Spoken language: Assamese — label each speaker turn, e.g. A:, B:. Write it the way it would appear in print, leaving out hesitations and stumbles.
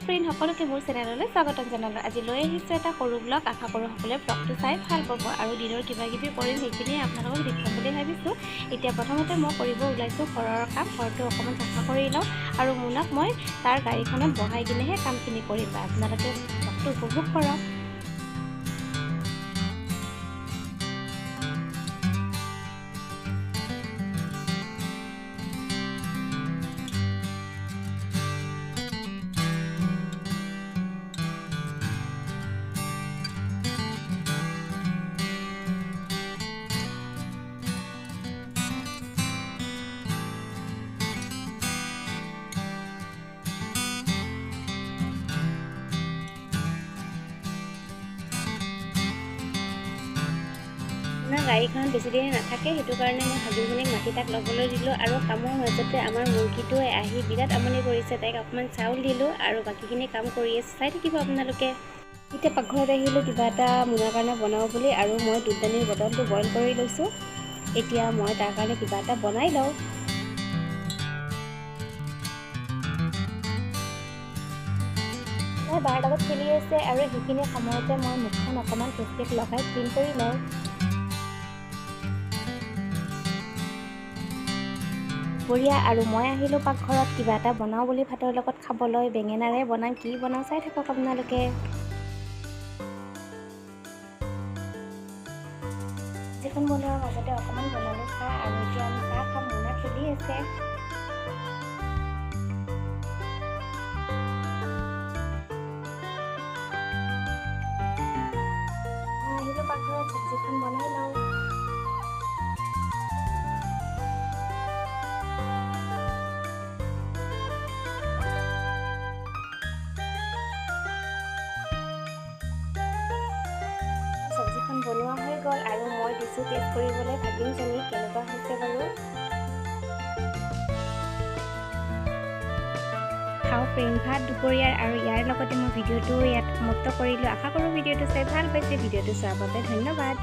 A: ফ্ৰেণ্ড সকলোকে মোৰ চেনেললৈ স্বাগতম জনালোঁ। আজি লৈ আহিছোঁ এটা সৰু ব্লগ। আশা কৰোঁ সকলোৱে ব্লগটো চাই ভাল পাব আৰু দিনৰ কিবা কিবি কৰিম সেইখিনি আপোনালোকক দেখুৱাম বুলি ভাবিছোঁ। এতিয়া প্ৰথমতে মই কৰিব ওলাইছোঁ ঘৰৰ কাম। ঘৰটো অকণমান চাফা কৰি লওঁ আৰু মোনাক মই তাৰ গাড়ীখনত বহাই কিনেহে কামখিনি কৰিম। আপোনালোকে ব্লগটো উপভোগ কৰক। গাড়ীখন বেছি দেৰি নাথাকে, সেইটো কাৰণে মই ভাগিনজনীক মাতি তাক ল'বলৈ দিলোঁ আৰু কামৰ মাজতে আমাৰ মুৰ্গীটোৱে আহি বিৰাট আমনি কৰিছে। তাইক অকণমান চাউল দিলোঁ আৰু বাকীখিনি কাম কৰি আছে, চাই থাকিব আপোনালোকে। এতিয়া পাকঘৰত আহিলোঁ কিবা এটা মোনাৰ কাৰণে বনাওঁ বুলি আৰু মই দুধদানিৰ বটলটো বইল কৰি লৈছোঁ। এতিয়া মই তাৰ কাৰণে কিবা এটা বনাই লওঁ। তাই বাৰ লগত খেলি আছে আৰু সেইখিনি সময়তে মই মুখখন অকণমান ফেচপেক লগাই ক্লিন কৰি লওঁ। দুপৰীয়া আৰু মই আহিলোঁ পাকঘৰত কিবা এটা বনাওঁ বুলি ভাতৰ লগত খাবলৈ। বেঙেনাৰে বনাম, কি বনাওঁ চাই থাকক আপোনালোকে। যিখন বনোৱাৰ মাজতে অকণমান বনালোঁ চাহ আৰু এতিয়া আমি চাহ খাম। মোনা খেলি আছে। মই আহিলোঁ পাকঘৰত, চব্জিখন বনাই লওঁ। চব্জিখন বনোৱা হৈ গ'ল আৰু মই দিছোঁ টেষ্ট কৰিবলৈ ভাগিনজনীক কেনেকুৱা হৈছে বাৰু। খাওঁ ফ্ৰেণ্ড ভাত দুপৰীয়াৰ আৰু ইয়াৰ লগতে মই ভিডিঅ'টো ইয়াত সমাপ্ত কৰিলোঁ। আশা কৰোঁ ভিডিঅ'টো চাই ভাল পাইছে। ভিডিঅ'টো চোৱাৰ বাবে ধন্যবাদ।